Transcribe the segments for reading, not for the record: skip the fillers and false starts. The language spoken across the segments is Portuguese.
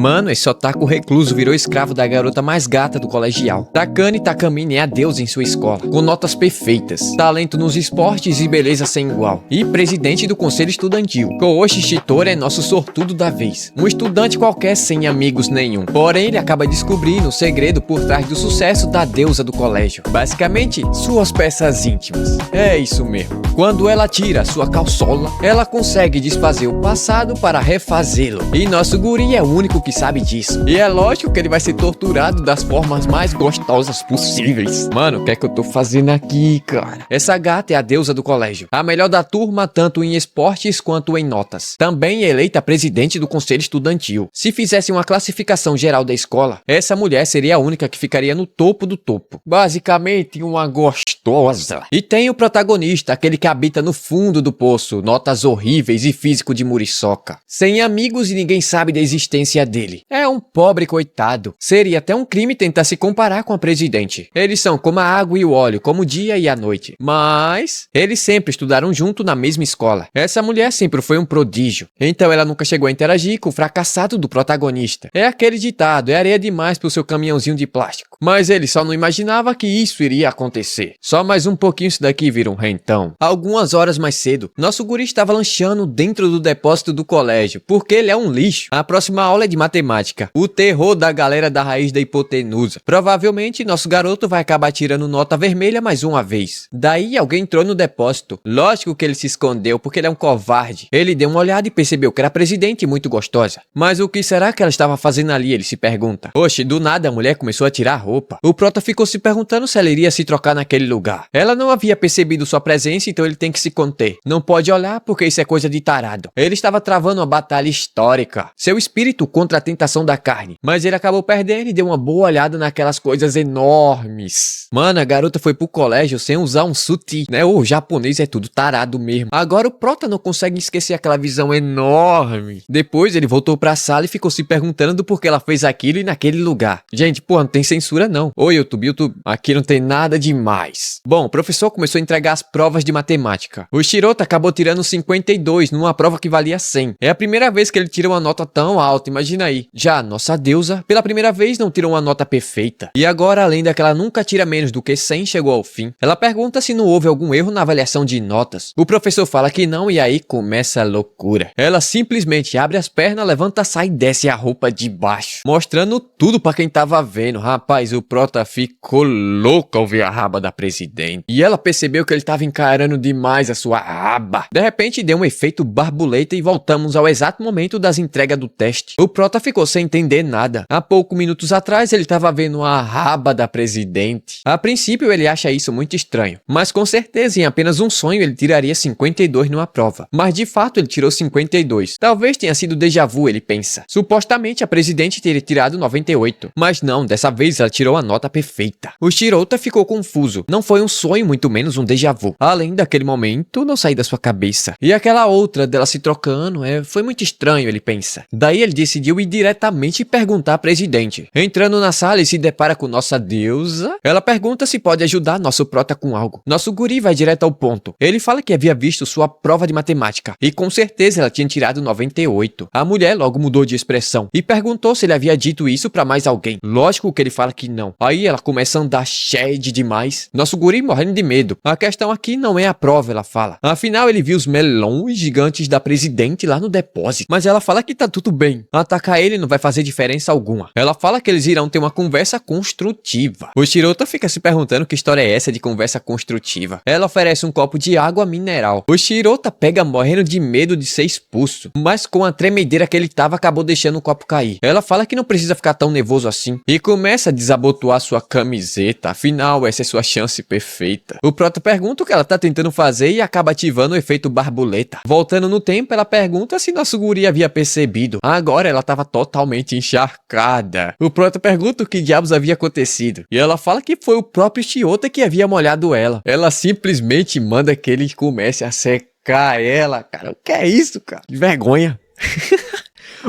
Mano, esse otaku recluso virou escravo da garota mais gata do colegial. Takane Takamine é a deusa em sua escola, com notas perfeitas, talento nos esportes e beleza sem igual. E presidente do conselho estudantil. Kouoshi Shitora é nosso sortudo da vez. Um estudante qualquer sem amigos nenhum. Porém, ele acaba descobrindo o segredo por trás do sucesso da deusa do colégio. Basicamente, suas peças íntimas. É isso mesmo. Quando ela tira sua calçola, ela consegue desfazer o passado para refazê-lo. E nosso guri é o único que sabe disso. E é lógico que ele vai ser torturado das formas mais gostosas possíveis. Mano, o que é que eu tô fazendo aqui, cara? Essa gata é a deusa do colégio. A melhor da turma, tanto em esportes quanto em notas. Também é eleita presidente do conselho estudantil. Se fizesse uma classificação geral da escola, essa mulher seria a única que ficaria no topo do topo. Basicamente, uma gostosa. E tem o protagonista, aquele que habita no fundo do poço, notas horríveis e físico de muriçoca. Sem amigos e ninguém sabe da existência dele. É um pobre coitado. Seria até um crime tentar se comparar com a presidente. Eles são como a água e o óleo, como o dia e a noite. Mas eles sempre estudaram junto na mesma escola. Essa mulher sempre foi um prodígio. Então ela nunca chegou a interagir com o fracassado do protagonista. É aquele ditado, é areia demais pro seu caminhãozinho de plástico. Mas ele só não imaginava que isso iria acontecer. Só mais um pouquinho isso daqui vira um rentão. Algumas horas mais cedo, nosso guri estava lanchando dentro do depósito do colégio, porque ele é um lixo. A próxima aula é de matemática. O terror da galera da raiz da hipotenusa. Provavelmente nosso garoto vai acabar tirando nota vermelha mais uma vez. Daí alguém entrou no depósito. Lógico que ele se escondeu, porque ele é um covarde. Ele deu uma olhada e percebeu que era presidente e muito gostosa. Mas o que será que ela estava fazendo ali, ele se pergunta. Oxe, do nada a mulher começou a tirar a roupa. O prota ficou se perguntando se ela iria se trocar naquele lugar. Ela não havia percebido sua presença, então ele tem que se conter. Não pode olhar porque isso é coisa de tarado. Ele estava travando uma batalha histórica. Seu espírito contra a tentação da carne. Mas ele acabou perdendo e deu uma boa olhada naquelas coisas enormes. Mano, a garota foi pro colégio sem usar um sutiã, né? O japonês é tudo tarado mesmo. Agora o prota não consegue esquecer aquela visão enorme. Depois ele voltou pra sala e ficou se perguntando do porquê ela fez aquilo e naquele lugar. Gente, pô, não tem censura não. Ô YouTube, aqui não tem nada demais. Bom, o professor começou a entregar as provas de matemática. O Shirota acabou tirando 52 numa prova que valia 100. É a primeira vez que ele tira uma nota tão alta, imagina aí. Já a nossa deusa, pela primeira vez, não tirou uma nota perfeita. E agora, além daquela nunca tira menos do que 100, chegou ao fim. Ela pergunta se não houve algum erro na avaliação de notas. O professor fala que não e aí começa a loucura. Ela simplesmente abre as pernas, levanta, sai e desce a roupa de baixo. Mostrando tudo pra quem tava vendo. Rapaz, o prota ficou louco ao ver a raba da presidente. E ela percebeu que ele tava encarando demais a sua raba. De repente deu um efeito borboleta e voltamos ao exato momento das entregas do teste. O prota ficou sem entender nada. Há poucos minutos atrás ele tava vendo a raba da presidente. A princípio ele acha isso muito estranho. Mas com certeza em apenas um sonho ele tiraria 52 numa prova. Mas de fato ele tirou 52. Talvez tenha sido déjà vu, ele pensa. Supostamente a presidente teria tirado 98. Mas não, dessa vez ela tirou a nota perfeita. O Shirota ficou confuso. Não foi um sonho, muito menos um déjà vu. Além daquele momento, não sair da sua cabeça. E aquela outra dela se trocando, foi muito estranho, ele pensa. Daí ele decidiu ir diretamente perguntar à presidente. Entrando na sala e se depara com nossa deusa, ela pergunta se pode ajudar nosso prota com algo. Nosso guri vai direto ao ponto. Ele fala que havia visto sua prova de matemática e com certeza ela tinha tirado 98. A mulher logo mudou de expressão e perguntou se ele havia dito isso pra mais alguém. Lógico que ele fala que não. Aí ela começa a andar shade demais. Nosso guri morrendo de medo. A questão aqui não é a prova, ela fala. Afinal, ele viu os melões gigantes da presidente lá no depósito. Mas ela fala que tá tudo bem. Atacar ele não vai fazer diferença alguma. Ela fala que eles irão ter uma conversa construtiva. O Shirota fica se perguntando que história é essa de conversa construtiva. Ela oferece um copo de água mineral. O Shirota pega morrendo de medo de ser expulso. Mas com a tremedeira que ele tava, acabou deixando o copo cair. Ela fala que não precisa ficar tão nervoso assim. E começa a desabotoar sua camiseta. Afinal, essa é sua chance perfeita. O prota pergunta o que ela tá tentando fazer e acaba ativando o efeito borboleta. Voltando no tempo, ela pergunta se nosso guri havia percebido. Agora ela tava totalmente encharcada. O prota pergunta o que diabos havia acontecido. E ela fala que foi o próprio Shirota que havia molhado ela. Ela simplesmente manda que ele comece a secar ela. Cara, o que é isso, cara? Que vergonha.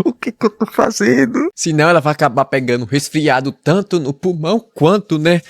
O que eu tô fazendo? Senão ela vai acabar pegando resfriado tanto no pulmão quanto, né?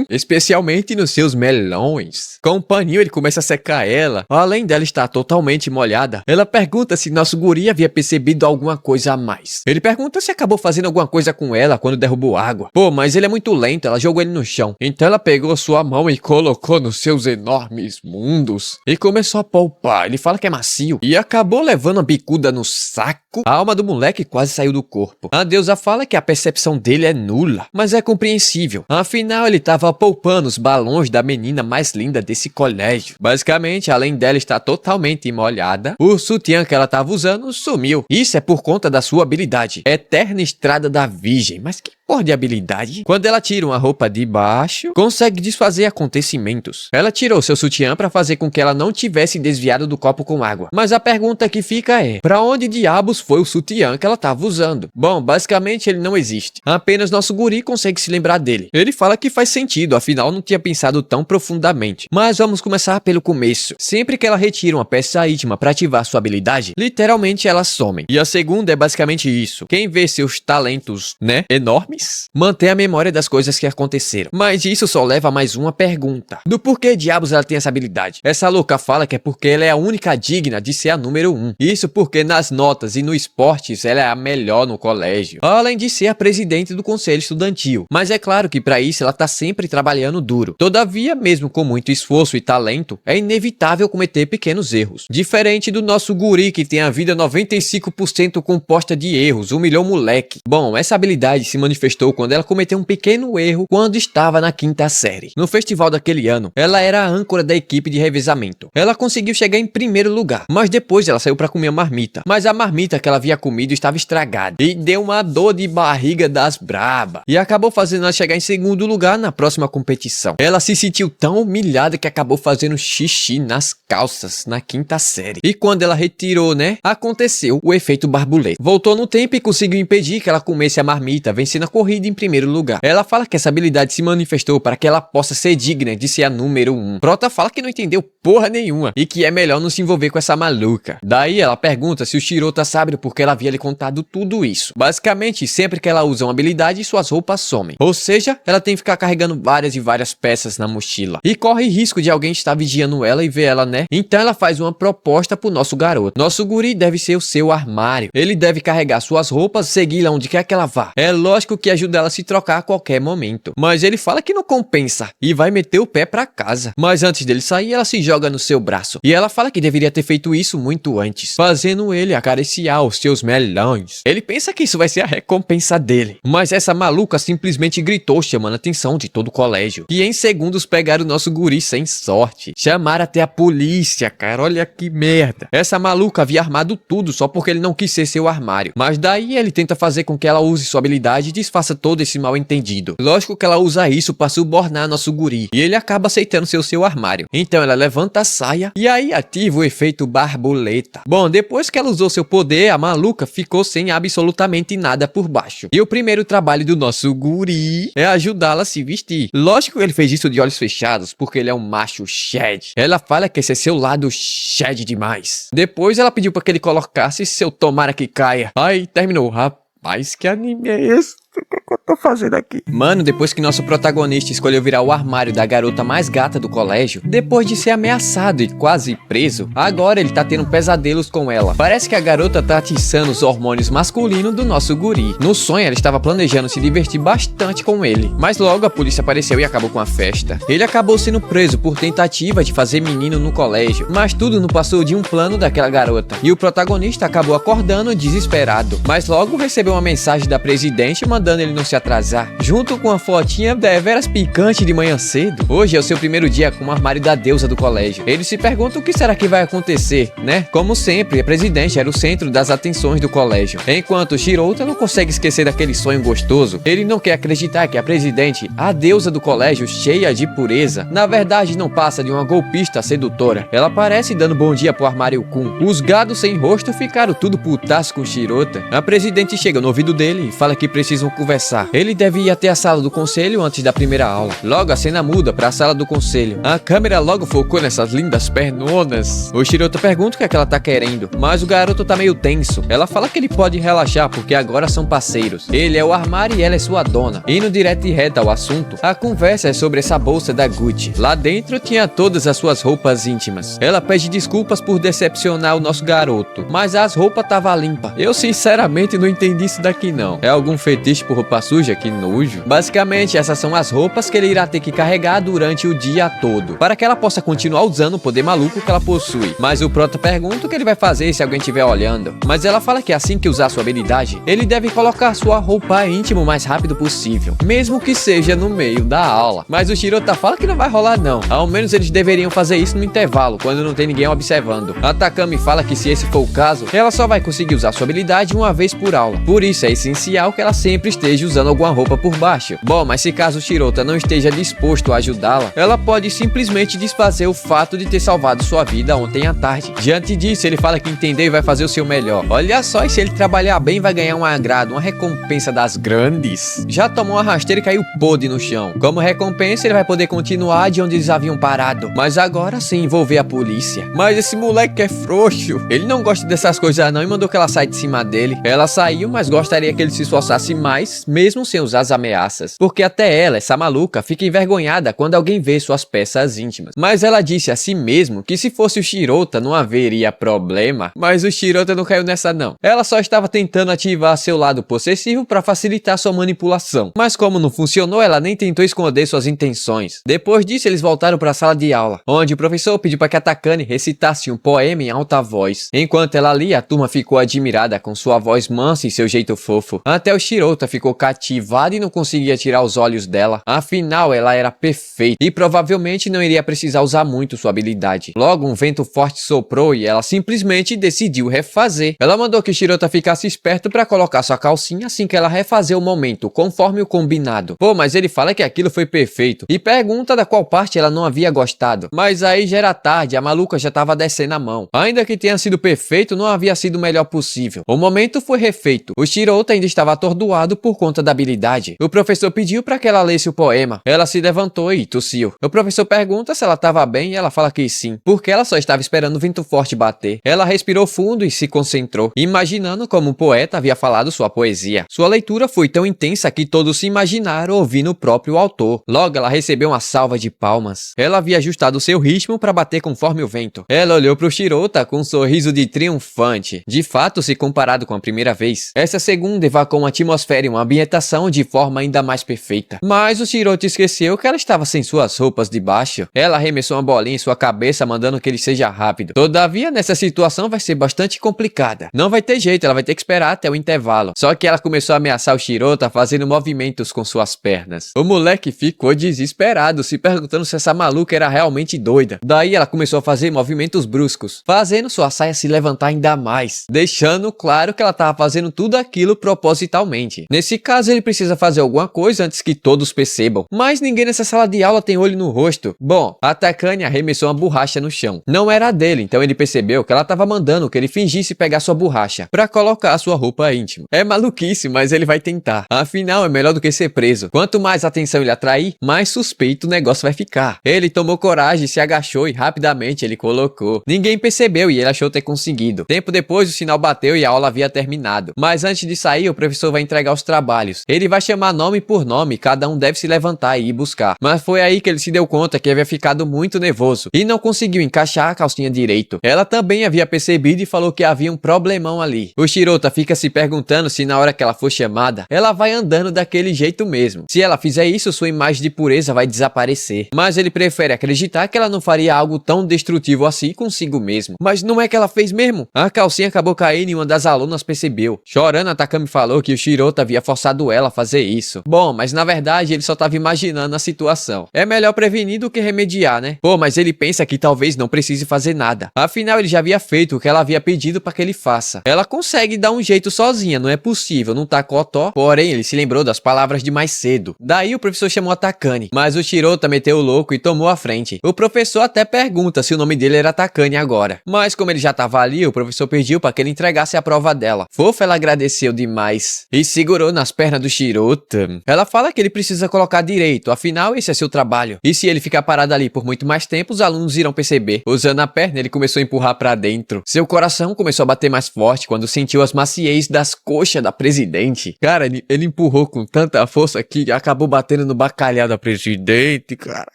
Especialmente nos seus melões. Com o paninho ele começa a secar ela. Além dela estar totalmente molhada, ela pergunta se nosso guri havia percebido alguma coisa a mais. Ele pergunta se acabou fazendo alguma coisa com ela quando derrubou água. Pô, mas ele é muito lento, ela jogou ele no chão. Então ela pegou sua mão e colocou nos seus enormes mundos e começou a palpar. Ele fala que é macio e acabou levando a bicuda no saco. A alma do moleque quase saiu do corpo. A deusa fala que a percepção dele é nula, mas é compreensível. Afinal, ele estava poupando os balões da menina mais linda desse colégio. Basicamente, além dela estar totalmente molhada, o sutiã que ela estava usando sumiu. Isso é por conta da sua habilidade, Eterna Estrada da Virgem. Mas que porra de habilidade? Quando ela tira uma roupa de baixo, consegue desfazer acontecimentos. Ela tirou seu sutiã para fazer com que ela não tivesse desviado do copo com água. Mas a pergunta que fica é: pra onde diabos foi o sutiã que ela estava usando? Bom, basicamente ele não existe. Apenas nosso guri consegue se lembrar dele. Ele fala que faz sentido, afinal não tinha pensado tão profundamente. Mas vamos começar pelo começo. Sempre que ela retira uma peça íntima para ativar sua habilidade, literalmente elas somem. E a segunda é basicamente isso. Quem vê seus talentos, enormes, mantém a memória das coisas que aconteceram. Mas isso só leva a mais uma pergunta. Do porquê diabos ela tem essa habilidade? Essa louca fala que é porque ela é a única digna de ser a número 1. Isso porque nas notas e no esportes ela é a melhor no colégio. Além de ser a presidente do conselho estudantil. Mas é claro que para isso ela tá sempre trabalhando duro. Todavia, mesmo com muito esforço e talento, é inevitável cometer pequenos erros. Diferente do nosso guri que tem a vida 95% composta de erros, humilhou o moleque. Bom, essa habilidade se manifestou quando ela cometeu um pequeno erro quando estava na 5ª série. No festival daquele ano, ela era a âncora da equipe de revezamento. Ela conseguiu chegar em primeiro lugar, mas depois ela saiu para comer a marmita. Mas a marmita que ela havia comido estava estragada e deu uma dor de barriga das braba e acabou fazendo ela chegar em segundo lugar na próxima competição. Ela se sentiu tão humilhada que acabou fazendo xixi nas calças na 5ª série. E quando ela retirou, aconteceu o efeito borboleta. Voltou no tempo e conseguiu impedir que ela comesse a marmita, vencendo a corrida em primeiro lugar. Ela fala que essa habilidade se manifestou para que ela possa ser digna de ser a número 1. Prota fala que não entendeu porra nenhuma e que é melhor não se envolver com essa maluca. Daí ela pergunta se o Shirota sabe porque ela havia lhe contado tudo isso. Basicamente, sempre que ela usa uma habilidade, suas roupas somem. Ou seja, ela tem que ficar carregando várias e várias peças na mochila. E corre risco de alguém estar vigiando ela e ver ela, Então ela faz uma proposta pro nosso garoto. Nosso guri deve ser o seu armário. Ele deve carregar suas roupas, segui-la onde quer que ela vá. É lógico que ajuda ela a se trocar a qualquer momento. Mas ele fala que não compensa e vai meter o pé pra casa. Mas antes dele sair, ela se joga no seu braço. E ela fala que deveria ter feito isso muito antes, fazendo ele acariciar os seus melões. Ele pensa que isso vai ser a recompensa dele. Mas essa maluca simplesmente gritou, chamando a atenção de todo o colégio. E em segundos pegaram o nosso guri sem sorte. Chamaram até a polícia, cara. Olha que merda. Essa maluca havia armado tudo só porque ele não quis ser seu armário. Mas daí ele tenta fazer com que ela use sua habilidade e desfaça todo esse mal entendido. Lógico que ela usa isso pra subornar nosso guri. E ele acaba aceitando ser o seu armário. Então ela levanta a saia e aí ativa o efeito borboleta. Bom, depois que ela usou seu poder, a maluca ficou sem absolutamente nada por baixo. E o primeiro trabalho do nosso guri é ajudá-la a se vestir. Lógico que ele fez isso de olhos fechados, porque ele é um macho shed. Ela fala que esse é seu lado shed demais. Depois ela pediu pra que ele colocasse seu tomara que caia. Aí terminou. Rapaz, que anime é esse? O que eu tô fazendo aqui? Mano, depois que nosso protagonista escolheu virar o armário da garota mais gata do colégio, depois de ser ameaçado e quase preso, agora ele tá tendo pesadelos com ela. Parece que a garota tá atiçando os hormônios masculinos do nosso guri. No sonho, ela estava planejando se divertir bastante com ele, mas logo a polícia apareceu e acabou com a festa. Ele acabou sendo preso por tentativa de fazer menino no colégio, mas tudo não passou de um plano daquela garota. E o protagonista acabou acordando desesperado, mas logo recebeu uma mensagem da presidente mandando ele não se atrasar, junto com uma fotinha deveras picante de manhã cedo. Hoje é o seu primeiro dia com o armário da deusa do colégio. Ele se pergunta o que será que vai acontecer, Como sempre, a presidente era o centro das atenções do colégio. Enquanto Shirota não consegue esquecer daquele sonho gostoso, ele não quer acreditar que a presidente, a deusa do colégio cheia de pureza, na verdade não passa de uma golpista sedutora. Ela aparece dando bom dia pro armário Kun. Os gados sem rosto ficaram tudo putaço com Shirota. A presidente chega no ouvido dele e fala que precisam conversar. Ele deve ir até a sala do conselho antes da primeira aula. Logo a cena muda pra sala do conselho. A câmera logo focou nessas lindas pernonas. O Shirota pergunta o que é que ela tá querendo, mas o garoto tá meio tenso. Ela fala que ele pode relaxar porque agora são parceiros. Ele é o armário e ela é sua dona. Indo direto e reto ao assunto, a conversa é sobre essa bolsa da Gucci. Lá dentro tinha todas as suas roupas íntimas. Ela pede desculpas por decepcionar o nosso garoto, mas as roupas tava limpa. Eu sinceramente não entendi isso daqui não. É algum fetiche por roupa suja? Que nojo. Basicamente essas são as roupas que ele irá ter que carregar durante o dia todo, para que ela possa continuar usando o poder maluco que ela possui. Mas o Prota pergunta o que ele vai fazer se alguém estiver olhando. Mas ela fala que assim que usar sua habilidade, ele deve colocar sua roupa íntima o mais rápido possível, mesmo que seja no meio da aula. Mas o Shirota fala que não vai rolar não. Ao menos eles deveriam fazer isso no intervalo, quando não tem ninguém observando. A Takami fala que se esse for o caso, ela só vai conseguir usar sua habilidade uma vez por aula. Por isso é essencial que ela sempre esteja usando alguma roupa por baixo. Bom, mas se caso o Shirota não esteja disposto a ajudá-la, ela pode simplesmente desfazer o fato de ter salvado sua vida ontem à tarde. Diante disso, ele fala que entendeu e vai fazer o seu melhor. Olha só, e se ele trabalhar bem, vai ganhar um agrado, uma recompensa das grandes. Já tomou uma rasteira e caiu podre no chão. Como recompensa, ele vai poder continuar de onde eles haviam parado, mas agora sem envolver a polícia. Mas esse moleque é frouxo. Ele não gosta dessas coisas não e mandou que ela saia de cima dele. Ela saiu, mas gostaria que ele se esforçasse mais, mesmo sem usar as ameaças. Porque até ela, essa maluca, fica envergonhada quando alguém vê suas peças íntimas. Mas ela disse a si mesmo que se fosse o Shirota não haveria problema. Mas o Shirota não caiu nessa não. Ela só estava tentando ativar seu lado possessivo para facilitar sua manipulação. Mas como não funcionou, ela nem tentou esconder suas intenções. Depois disso, eles voltaram para a sala de aula, onde o professor pediu para que a Takane recitasse um poema em alta voz. Enquanto ela lia, a turma ficou admirada com sua voz mansa e seu jeito fofo. Até o Shirota ficou cativado e não conseguia tirar os olhos dela. Afinal, ela era perfeita e provavelmente não iria precisar usar muito sua habilidade. Logo, um vento forte soprou e ela simplesmente decidiu refazer. Ela mandou que o Shirota ficasse esperto para colocar sua calcinha assim que ela refazer o momento, conforme o combinado. Pô, mas ele fala que aquilo foi perfeito e pergunta da qual parte ela não havia gostado. Mas aí já era tarde, a maluca já tava descendo a mão. Ainda que tenha sido perfeito, não havia sido o melhor possível. O momento foi refeito. O Shirota ainda estava atordoado por conta da habilidade. O professor pediu para que ela lesse o poema. Ela se levantou e tossiu. O professor pergunta se ela estava bem e ela fala que sim, porque ela só estava esperando o vento forte bater. Ela respirou fundo e se concentrou, imaginando como o poeta havia falado sua poesia. Sua leitura foi tão intensa que todos se imaginaram ouvindo o próprio autor. Logo, ela recebeu uma salva de palmas. Ela havia ajustado seu ritmo para bater conforme o vento. Ela olhou para o Shirota com um sorriso de triunfante. De fato, se comparado com a primeira vez, essa segunda evacou uma atmosfera e uma ambientação de forma ainda mais perfeita. Mas o Shirota esqueceu que ela estava sem suas roupas de baixo. Ela arremessou uma bolinha em sua cabeça, mandando que ele seja rápido. Todavia, nessa situação vai ser bastante complicada. Não vai ter jeito, ela vai ter que esperar até o intervalo. Só que ela começou a ameaçar o Shirota fazendo movimentos com suas pernas. O moleque ficou desesperado, se perguntando se essa maluca era realmente doida. Daí ela começou a fazer movimentos bruscos, fazendo sua saia se levantar ainda mais, deixando claro que ela estava fazendo tudo aquilo propositalmente. Nesse caso, ele precisa fazer alguma coisa antes que todos percebam. Mas ninguém nessa sala de aula tem olho no rosto. Bom, a Takane arremessou uma borracha no chão. Não era dele, então ele percebeu que ela estava mandando que ele fingisse pegar sua borracha para colocar a sua roupa íntima. É maluquice, mas ele vai tentar. Afinal, é melhor do que ser preso. Quanto mais atenção ele atrair, mais suspeito o negócio vai ficar. Ele tomou coragem, se agachou e rapidamente ele colocou. Ninguém percebeu e ele achou ter conseguido. Tempo depois, o sinal bateu e a aula havia terminado. Mas antes de sair, o professor vai entregar os trabalhos. Ele vai chamar nome por nome, cada um deve se levantar e ir buscar. Mas foi aí que ele se deu conta que havia ficado muito nervoso e não conseguiu encaixar a calcinha direito. Ela também havia percebido e falou que havia um problemão ali. O Shirota fica se perguntando se na hora que ela for chamada, ela vai andando daquele jeito mesmo. Se ela fizer isso, sua imagem de pureza vai desaparecer. Mas ele prefere acreditar que ela não faria algo tão destrutivo assim consigo mesmo. Mas não é que ela fez mesmo? A calcinha acabou caindo e uma das alunas percebeu. Chorando, a Takami falou que o Shirota havia forçado ela a fazer isso. Bom, mas na verdade ele só estava imaginando a situação. É melhor prevenir do que remediar, né? Pô, mas ele pensa que talvez não precise fazer nada. Afinal, ele já havia feito o que ela havia pedido para que ele faça. Ela consegue dar um jeito sozinha, não é possível, não tá cotó. Porém, ele se lembrou das palavras de mais cedo. Daí o professor chamou a Takane, mas o Shirota meteu o louco e tomou a frente. O professor até pergunta se o nome dele era Takane agora. Mas como ele já tava ali, o professor pediu para que ele entregasse a prova dela. Fofa, ela agradeceu demais e segurou nas pernas perna do Shirota. Ela fala que ele precisa colocar direito, afinal esse é seu trabalho. E se ele ficar parado ali por muito mais tempo, os alunos irão perceber. Usando a perna, ele começou a empurrar pra dentro. Seu coração começou a bater mais forte quando sentiu as maciez das coxas da presidente. Cara, ele empurrou com tanta força que acabou batendo no bacalhau da presidente, cara.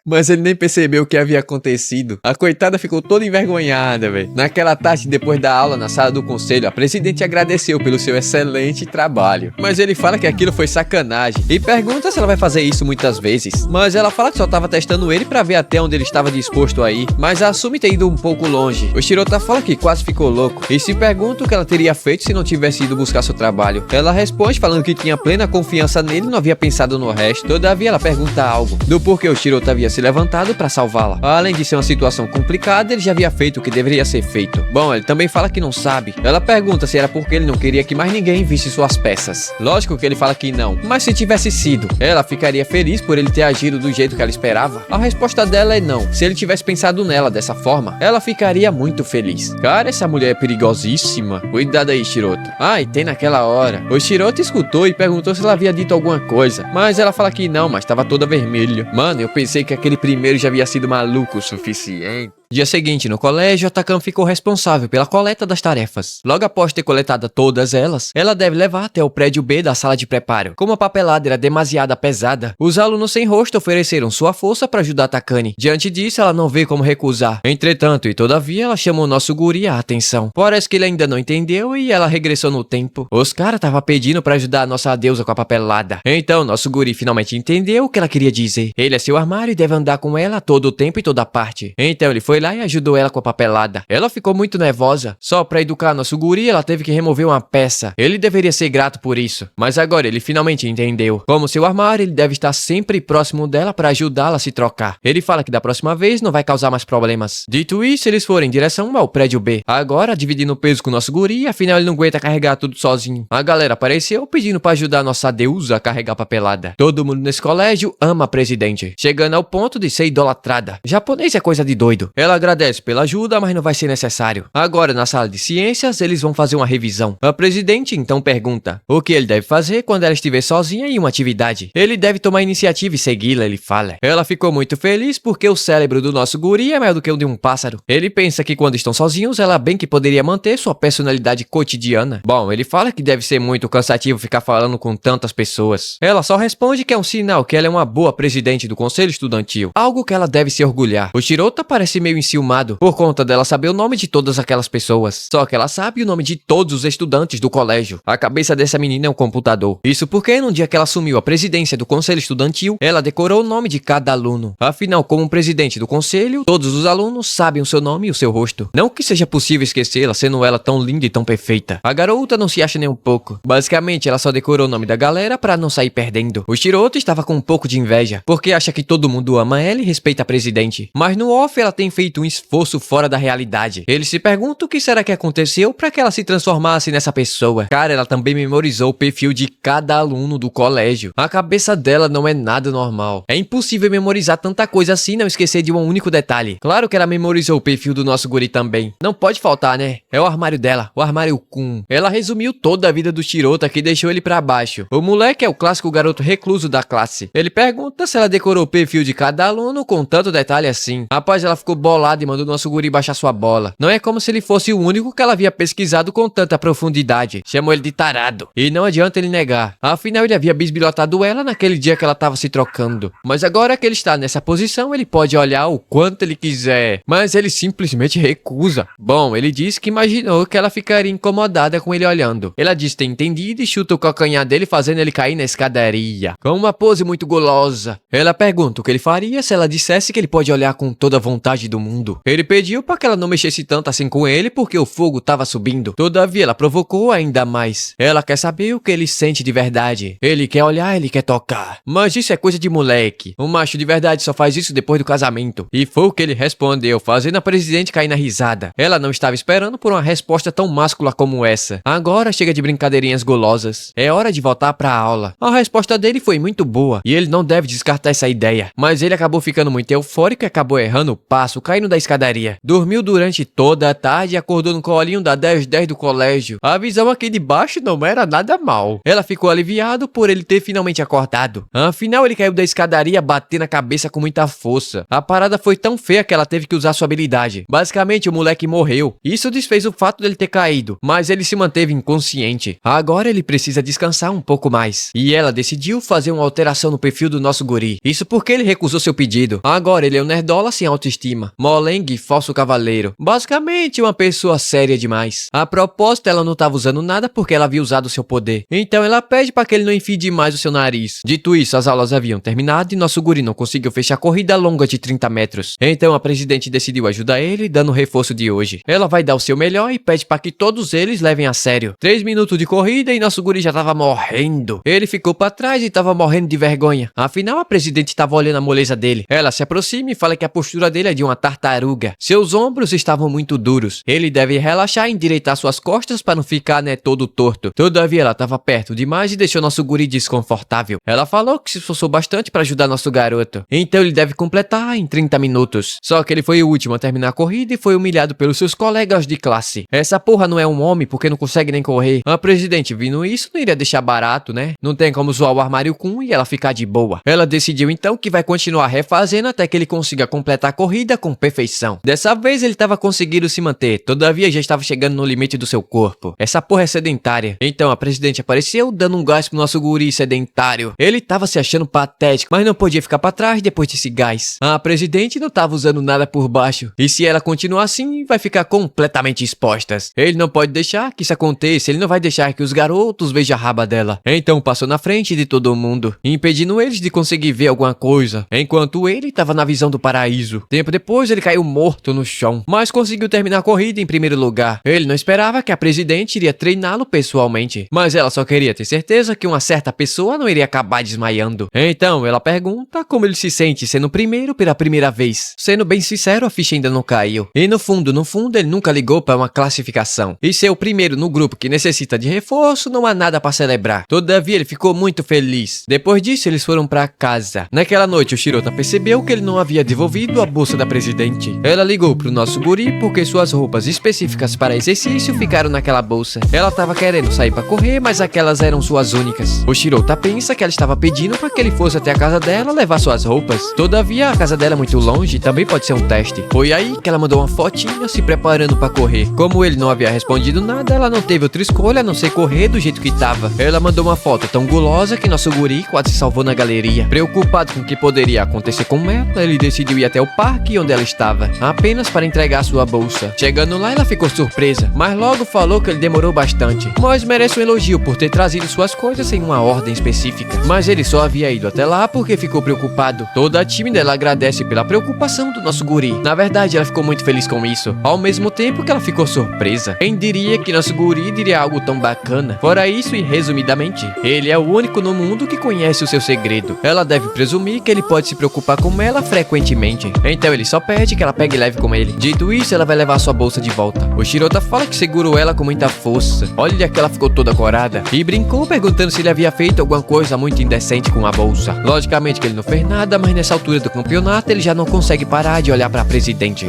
Mas ele nem percebeu o que havia acontecido. A coitada ficou toda envergonhada, velho. Naquela tarde, depois da aula na sala do conselho, a presidente agradeceu pelo seu excelente trabalho. Mas ele fala que aquilo foi sacanagem e pergunta se ela vai fazer isso muitas vezes. Mas ela fala que só tava testando ele pra ver até onde ele estava disposto a ir, mas assume ter ido um pouco longe. O Shirota fala que quase ficou louco e se pergunta o que ela teria feito se não tivesse ido buscar seu trabalho. Ela responde falando que tinha plena confiança nele e não havia pensado no resto. Todavia ela pergunta algo do porquê o Shirota havia se levantado pra salvá-la. Além de ser uma situação complicada, ele já havia feito o que deveria ser feito. Bom, ele também fala que não sabe. Ela pergunta se era porque ele não queria que mais ninguém visse suas peças. Lógico que ele fala que não, mas se tivesse sido, ela ficaria feliz por ele ter agido do jeito que ela esperava. A resposta dela é não. Se ele tivesse pensado nela dessa forma, ela ficaria muito feliz. Cara, essa mulher é perigosíssima. Cuidado aí, Shirota. Ah, e tem naquela hora. O Shirota escutou e perguntou se ela havia dito alguma coisa, mas ela fala que não, mas estava toda vermelha. Mano, eu pensei que aquele primeiro já havia sido maluco o suficiente. Dia seguinte, no colégio, a Takami ficou responsável pela coleta das tarefas. Logo após ter coletado todas elas, ela deve levar até o prédio B da sala de preparo. Como a papelada era demasiado pesada, os alunos sem rosto ofereceram sua força para ajudar a Takami. Diante disso, ela não vê como recusar. Entretanto, e todavia, ela chamou nosso guri a atenção. Parece que ele ainda não entendeu e ela regressou no tempo. Os caras estavam pedindo para ajudar a nossa deusa com a papelada. Então, nosso guri finalmente entendeu o que ela queria dizer. Ele é seu armário e deve andar com ela a todo tempo e toda parte. Então, ele foi lá e ajudou ela com a papelada. Ela ficou muito nervosa. Só pra educar nosso guri, ela teve que remover uma peça. Ele deveria ser grato por isso. Mas agora ele finalmente entendeu. Como seu armário, ele deve estar sempre próximo dela pra ajudá-la a se trocar. Ele fala que da próxima vez não vai causar mais problemas. Dito isso, eles foram em direção ao prédio B. Agora, dividindo o peso com o nosso guri, afinal ele não aguenta carregar tudo sozinho. A galera apareceu pedindo pra ajudar a nossa deusa a carregar a papelada. Todo mundo nesse colégio ama a presidente, chegando ao ponto de ser idolatrada. Japonês é coisa de doido. Ela agradece pela ajuda, mas não vai ser necessário. Agora, na sala de ciências, eles vão fazer uma revisão. A presidente então pergunta o que ele deve fazer quando ela estiver sozinha em uma atividade. Ele deve tomar iniciativa e segui-la, ele fala. Ela ficou muito feliz porque o cérebro do nosso guri é maior do que o de um pássaro. Ele pensa que quando estão sozinhos, ela bem que poderia manter sua personalidade cotidiana. Bom, ele fala que deve ser muito cansativo ficar falando com tantas pessoas. Ela só responde que é um sinal que ela é uma boa presidente do conselho estudantil, algo que ela deve se orgulhar. O Shirota parece meio enciumado por conta dela saber o nome de todas aquelas pessoas. Só que ela sabe o nome de todos os estudantes do colégio. A cabeça dessa menina é um computador. Isso porque no dia que ela assumiu a presidência do conselho estudantil, ela decorou o nome de cada aluno. Afinal, como presidente do conselho, todos os alunos sabem o seu nome e o seu rosto. Não que seja possível esquecê-la, sendo ela tão linda e tão perfeita. A garota não se acha nem um pouco. Basicamente, ela só decorou o nome da galera pra não sair perdendo. O Shirota estava com um pouco de inveja, porque acha que todo mundo ama ela e respeita a presidente. Mas no off, ela tem feito um esforço fora da realidade. Ele se pergunta o que será que aconteceu para que ela se transformasse nessa pessoa. Cara, ela também memorizou o perfil de cada aluno do colégio. A cabeça dela não é nada normal. É impossível memorizar tanta coisa assim e não esquecer de um único detalhe. Claro que ela memorizou o perfil do nosso guri também. Não pode faltar, né? É o armário dela, o armário Kun. Ela resumiu toda a vida do Shirota que deixou ele pra baixo. O moleque é o clássico garoto recluso da classe. Ele pergunta se ela decorou o perfil de cada aluno com tanto detalhe assim. Rapaz, ela ficou bolada e mandou nosso guri baixar sua bola. Não é como se ele fosse o único que ela havia pesquisado com tanta profundidade. Chamou ele de tarado. E não adianta ele negar. Afinal, ele havia bisbilhotado ela naquele dia que ela tava se trocando. Mas agora que ele está nessa posição, ele pode olhar o quanto ele quiser. Mas ele simplesmente recusa. Bom, ele disse que imaginou que ela ficaria incomodada com ele olhando. Ela diz ter entendido e chuta o calcanhar dele fazendo ele cair na escadaria. Com uma pose muito gulosa. Ela pergunta o que ele faria se ela dissesse que ele pode olhar com toda a vontade do mundo. Ele pediu para que ela não mexesse tanto assim com ele porque o fogo tava subindo. Todavia, ela provocou ainda mais. Ela quer saber o que ele sente de verdade. Ele quer olhar, ele quer tocar. Mas isso é coisa de moleque. Um macho de verdade só faz isso depois do casamento. E foi o que ele respondeu, fazendo a presidente cair na risada. Ela não estava esperando por uma resposta tão máscula como essa. Agora chega de brincadeirinhas golosas. É hora de voltar pra aula. A resposta dele foi muito boa e ele não deve descartar essa ideia. Mas ele acabou ficando muito eufórico e acabou errando o passo, caindo da escadaria. Dormiu durante toda a tarde e acordou no colinho da 1010 do colégio. A visão aqui de baixo não era nada mal. Ela ficou aliviada por ele ter finalmente acordado. Afinal, ele caiu da escadaria batendo a cabeça com muita força. A parada foi tão feia que ela teve que usar sua habilidade. Basicamente, o moleque morreu. Isso desfez o fato dele ter caído, mas ele se manteve inconsciente. Agora ele precisa descansar um pouco mais. E ela decidiu fazer uma alteração no perfil do nosso guri. Isso porque ele recusou seu pedido. Agora ele é um nerdola sem autoestima, molengue e falso cavaleiro. Basicamente, uma pessoa séria demais. A propósito, ela não estava usando nada porque ela havia usado seu poder. Então ela pede para que ele não enfie demais o seu nariz. Dito isso, as aulas haviam terminado e nosso guri não conseguiu fechar a corrida longa de 30 metros. Então a presidente decidiu ajudar ele, dando o reforço de hoje. Ela vai dar o seu melhor e pede para que todos eles levem a sério. 3 minutos de corrida e nosso guri já tava morrendo. Ele ficou para trás e tava morrendo de vergonha. Afinal, a presidente tava olhando a moleza dele. Ela se aproxima e fala que a postura dele é de uma tartaruga. Seus ombros estavam muito duros. Ele deve relaxar e endireitar suas costas para não ficar, todo torto. Todavia, ela tava perto demais e deixou nosso guri desconfortável. Ela falou que se esforçou bastante para ajudar nosso garoto. Então ele deve completar em 30 minutos. Só que ele foi o último a terminar a corrida e foi humilhado pelos seus colegas de classe. Essa porra não é um homem porque não consegue nem correr. A presidente, vindo isso, não iria deixar barato, né? Não tem como zoar o armário com e ela ficar de boa. Ela decidiu então que vai continuar refazendo até que ele consiga completar a corrida com perfeição. Dessa vez ele estava conseguindo se manter, todavia já estava chegando no limite do seu corpo. Essa porra é sedentária. Então a presidente apareceu dando um gás pro nosso guri sedentário. Ele estava se achando patético, mas não podia ficar para trás depois desse gás. A presidente não estava usando nada por baixo. E se ela continuar assim, vai ficar completamente expostas. Ele não pode deixar que isso aconteça, ele não vai deixar que os garotos vejam a raba dela. Então passou na frente de todo mundo, impedindo eles de conseguir ver alguma coisa, enquanto ele estava na visão do paraíso. Tempo depois ele caiu morto no chão, mas conseguiu terminar a corrida em primeiro lugar. Ele não esperava que a presidente iria treiná-lo pessoalmente, mas ela só queria ter certeza que uma certa pessoa não iria acabar desmaiando. Então ela pergunta como ele se sente sendo o primeiro pela primeira vez. Sendo bem sincero, a ficha ainda não caiu. E no fundo, ele nunca ligou para uma classificação. E ser o primeiro no grupo que necessita de reforço, não há nada para celebrar. Todavia, ele ficou muito feliz. Depois disso, eles foram para casa. Naquela noite, o Shirota percebeu que ele não havia devolvido a bolsa da presidente. Ela ligou pro nosso guri porque suas roupas específicas para exercício ficaram naquela bolsa. Ela tava querendo sair para correr, mas aquelas eram suas únicas. O Shirota pensa que ela estava pedindo para que ele fosse até a casa dela levar suas roupas. Todavia, a casa dela é muito longe e também pode ser um teste. Foi aí que ela mandou uma fotinha se preparando para correr. Como ele não havia respondido nada, ela não teve outra escolha a não ser correr do jeito que tava. Ela mandou uma foto tão gulosa que nosso guri quase se salvou na galeria. Preocupado com o que poderia acontecer com ela, ele decidiu ir até o parque onde ela estava, apenas para entregar sua bolsa. Chegando lá, ela ficou surpresa, mas logo falou que ele demorou bastante. Mas merece um elogio por ter trazido suas coisas em uma ordem específica. Mas ele só havia ido até lá porque ficou preocupado. Toda tímida, ela agradece pela preocupação do nosso guri. Na verdade, ela ficou muito feliz com isso, ao mesmo tempo que ela ficou surpresa. Quem diria que nosso guri diria algo tão bacana? Fora isso, e resumidamente, ele é o único no mundo que conhece o seu segredo. Ela deve presumir que ele pode se preocupar com ela frequentemente. Então ele só pede que ela pegue leve com ele. Dito isso, ela vai levar sua bolsa de volta. O Shirota fala que segurou ela com muita força. Olha que ela ficou toda corada. E brincou perguntando se ele havia feito alguma coisa muito indecente com a bolsa. Logicamente que ele não fez nada, mas nessa altura do campeonato ele já não consegue parar de olhar para a presidente.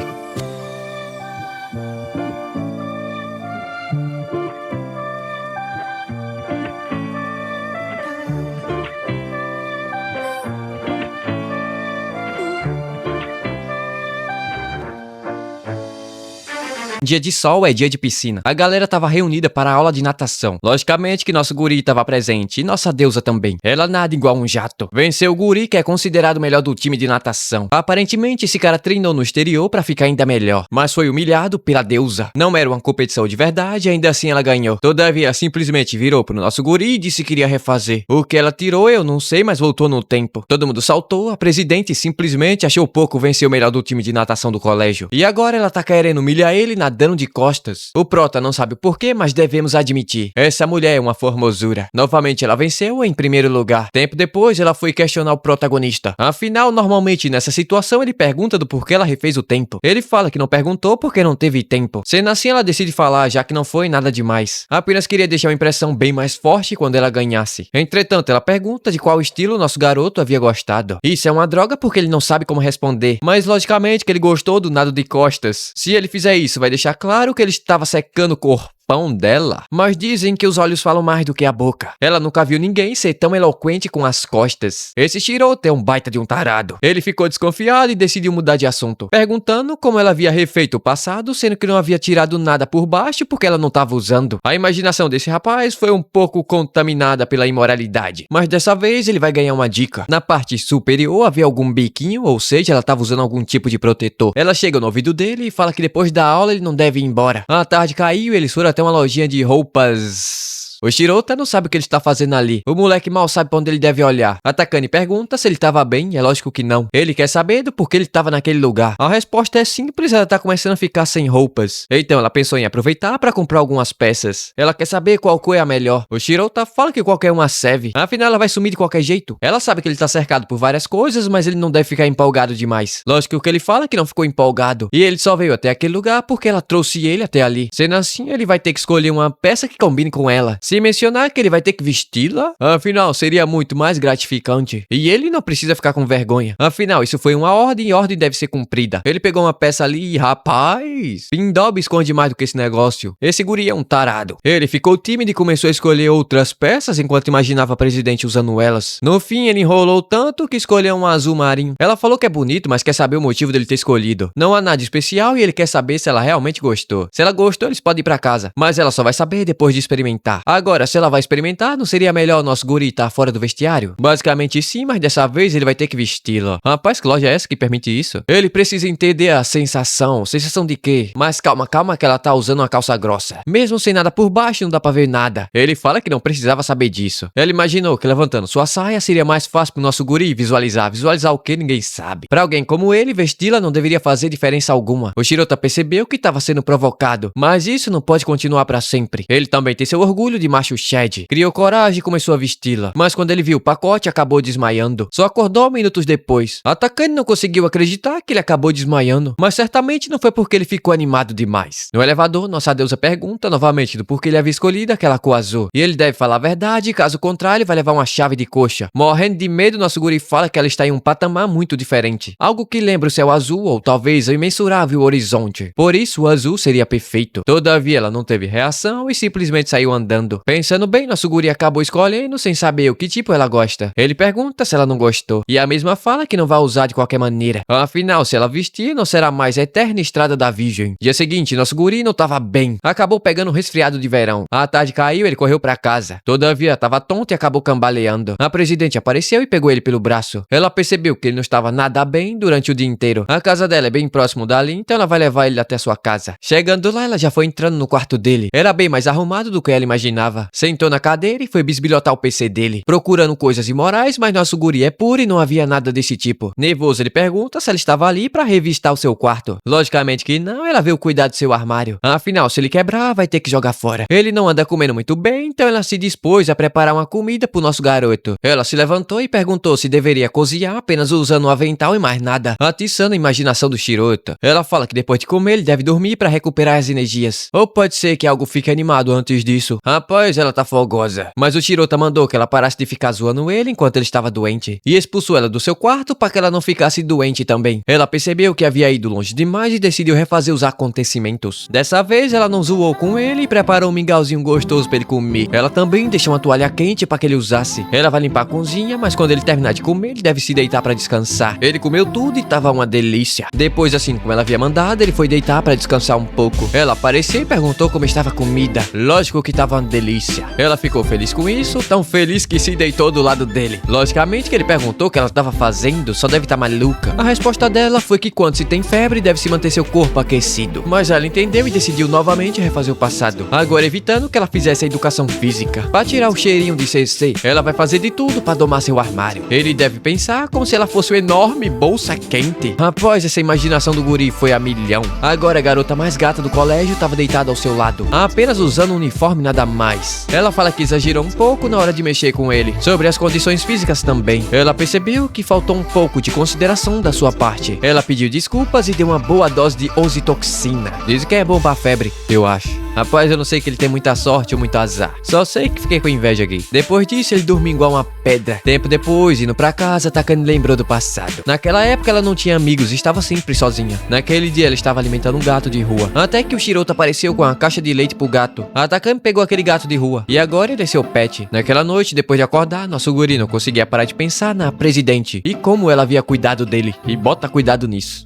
Dia de sol é dia de piscina. A galera tava reunida para a aula de natação. Logicamente que nosso guri tava presente e nossa deusa também. Ela nada igual um jato. Venceu o guri, que é considerado o melhor do time de natação. Aparentemente esse cara treinou no exterior para ficar ainda melhor, mas foi humilhado pela deusa. Não era uma competição de verdade, ainda assim ela ganhou. Todavia ela simplesmente virou pro nosso guri e disse que iria refazer. O que ela tirou eu não sei, mas voltou no tempo. Todo mundo saltou, a presidente simplesmente achou pouco vencer o melhor do time de natação do colégio. E agora ela tá querendo humilhar ele na nadando de costas. O prota não sabe o porquê, mas devemos admitir. Essa mulher é uma formosura. Novamente ela venceu em primeiro lugar. Tempo depois ela foi questionar o protagonista. Afinal, normalmente nessa situação ele pergunta do porquê ela refez o tempo. Ele fala que não perguntou porque não teve tempo. Sendo assim, ela decide falar, já que não foi nada demais. Apenas queria deixar uma impressão bem mais forte quando ela ganhasse. Entretanto, ela pergunta de qual estilo nosso garoto havia gostado. Isso é uma droga porque ele não sabe como responder. Mas logicamente que ele gostou do nado de costas. Se ele fizer isso, vai deixar claro que ele estava secando o corpo dela, mas dizem que os olhos falam mais do que a boca. Ela nunca viu ninguém ser tão eloquente com as costas. Esse Shirota é um baita de um tarado. Ele ficou desconfiado e decidiu mudar de assunto, perguntando como ela havia refeito o passado, sendo que não havia tirado nada por baixo porque ela não estava usando. A imaginação desse rapaz foi um pouco contaminada pela imoralidade, mas dessa vez ele vai ganhar uma dica. Na parte superior havia algum biquinho, ou seja, ela estava usando algum tipo de protetor. Ela chega no ouvido dele e fala que depois da aula ele não deve ir embora. A tarde caiu e eles foram até uma lojinha de roupas. O Shirota não sabe o que ele está fazendo ali. O moleque mal sabe pra onde ele deve olhar. A Takane pergunta se ele estava bem, é lógico que não. Ele quer saber do porquê ele estava naquele lugar. A resposta é simples, ela tá começando a ficar sem roupas. Então ela pensou em aproveitar para comprar algumas peças. Ela quer saber qual cor é a melhor. O Shirota fala que qualquer uma serve. Afinal ela vai sumir de qualquer jeito. Ela sabe que ele tá cercado por várias coisas, mas ele não deve ficar empolgado demais. Lógico que ele fala que não ficou empolgado. E ele só veio até aquele lugar porque ela trouxe ele até ali. Sendo assim, ele vai ter que escolher uma peça que combine com ela. Se mencionar que ele vai ter que vesti-la, afinal seria muito mais gratificante. E ele não precisa ficar com vergonha. Afinal, isso foi uma ordem e ordem deve ser cumprida. Ele pegou uma peça ali e, rapaz, Pindob esconde mais do que esse negócio. Esse guri é um tarado. Ele ficou tímido e começou a escolher outras peças enquanto imaginava a presidente usando elas. No fim, ele enrolou tanto que escolheu um azul marinho. Ela falou que é bonito, mas quer saber o motivo dele ter escolhido. Não há nada especial e ele quer saber se ela realmente gostou. Se ela gostou, eles podem ir pra casa. Mas ela só vai saber depois de experimentar. Agora, se ela vai experimentar, não seria melhor o nosso guri estar fora do vestiário? Basicamente sim, mas dessa vez ele vai ter que vesti-la. Rapaz, que loja é essa que permite isso? Ele precisa entender a sensação. Sensação de quê? Mas calma que ela tá usando uma calça grossa. Mesmo sem nada por baixo, não dá pra ver nada. Ele fala que não precisava saber disso. Ela imaginou que levantando sua saia seria mais fácil pro nosso guri visualizar. Visualizar o que ninguém sabe. Pra alguém como ele, vesti-la não deveria fazer diferença alguma. O Shirota percebeu que estava sendo provocado, mas isso não pode continuar pra sempre. Ele também tem seu orgulho de macho Shed. Criou coragem e começou a vesti-la. Mas quando ele viu o pacote, acabou desmaiando. Só acordou minutos depois. A Takane não conseguiu acreditar que ele acabou desmaiando. Mas certamente não foi porque ele ficou animado demais. No elevador, nossa deusa pergunta novamente do porquê ele havia escolhido aquela cor azul. E ele deve falar a verdade, caso contrário, vai levar uma chave de coxa. Morrendo de medo, nosso guri fala que ela está em um patamar muito diferente. Algo que lembra o céu azul ou talvez o imensurável horizonte. Por isso, o azul seria perfeito. Todavia, ela não teve reação e simplesmente saiu andando. Pensando bem, nosso guri acabou escolhendo sem saber o que tipo ela gosta. Ele pergunta se ela não gostou. E a mesma fala que não vai usar de qualquer maneira. Afinal, se ela vestir, não será mais a eterna estrada da virgem. Dia seguinte, nosso guri não tava bem. Acabou pegando um resfriado de verão. A tarde caiu, ele correu pra casa. Todavia, tava tonto e acabou cambaleando. A presidente apareceu e pegou ele pelo braço. Ela percebeu que ele não estava nada bem durante o dia inteiro. A casa dela é bem próximo dali, então ela vai levar ele até sua casa. Chegando lá, ela já foi entrando no quarto dele. Era bem mais arrumado do que ela imaginava. Sentou na cadeira e foi bisbilhotar o PC dele, procurando coisas imorais, mas nosso guri é puro e não havia nada desse tipo. Nervoso, ele pergunta se ela estava ali pra revistar o seu quarto. Logicamente que não, ela veio cuidar do seu armário. Afinal, se ele quebrar, vai ter que jogar fora. Ele não anda comendo muito bem, então ela se dispôs a preparar uma comida pro nosso garoto. Ela se levantou e perguntou se deveria cozinhar apenas usando um avental e mais nada, atiçando a imaginação do Shirota. Ela fala que depois de comer, ele deve dormir pra recuperar as energias. Ou pode ser que algo fique animado antes disso. Rapaz, ela tá fogosa. Mas o Shirota mandou que ela parasse de ficar zoando ele enquanto ele estava doente. E expulsou ela do seu quarto para que ela não ficasse doente também. Ela percebeu que havia ido longe demais e decidiu refazer os acontecimentos. Dessa vez, ela não zoou com ele e preparou um mingauzinho gostoso para ele comer. Ela também deixou uma toalha quente para que ele usasse. Ela vai limpar a cozinha, mas quando ele terminar de comer, ele deve se deitar para descansar. Ele comeu tudo e tava uma delícia. Depois, assim como ela havia mandado, ele foi deitar para descansar um pouco. Ela apareceu e perguntou como estava a comida. Lógico que tava uma delícia. delícia. Ela ficou feliz com isso, tão feliz que se deitou do lado dele. Logicamente que ele perguntou o que ela estava fazendo, só deve estar maluca. A resposta dela foi que quando se tem febre, deve se manter seu corpo aquecido. Mas ela entendeu e decidiu novamente refazer o passado, agora evitando que ela fizesse a educação física. Pra tirar o cheirinho de CC, ela vai fazer de tudo pra domar seu armário. Ele deve pensar como se ela fosse uma enorme bolsa quente. Após essa imaginação do guri foi a milhão. Agora a garota mais gata do colégio estava deitada ao seu lado, apenas usando um uniforme nada mais. Ela fala que exagerou um pouco na hora de mexer com ele. Sobre as condições físicas também, ela percebeu que faltou um pouco de consideração da sua parte. Ela pediu desculpas e deu uma boa dose de ocitoxina. Diz que é bom pra febre, eu acho. Rapaz, eu não sei que ele tem muita sorte ou muito azar. Só sei que fiquei com inveja aqui. Depois disso, ele dormiu igual uma pedra. Tempo depois, indo pra casa, Takane lembrou do passado. Naquela época, ela não tinha amigos e estava sempre sozinha. Naquele dia, ela estava alimentando um gato de rua. Até que o Shirota apareceu com uma caixa de leite pro gato. A Takane pegou aquele gato de rua. E agora ele é seu pet. Naquela noite, depois de acordar, nosso guri não conseguia parar de pensar na presidente. E como ela havia cuidado dele. E bota cuidado nisso.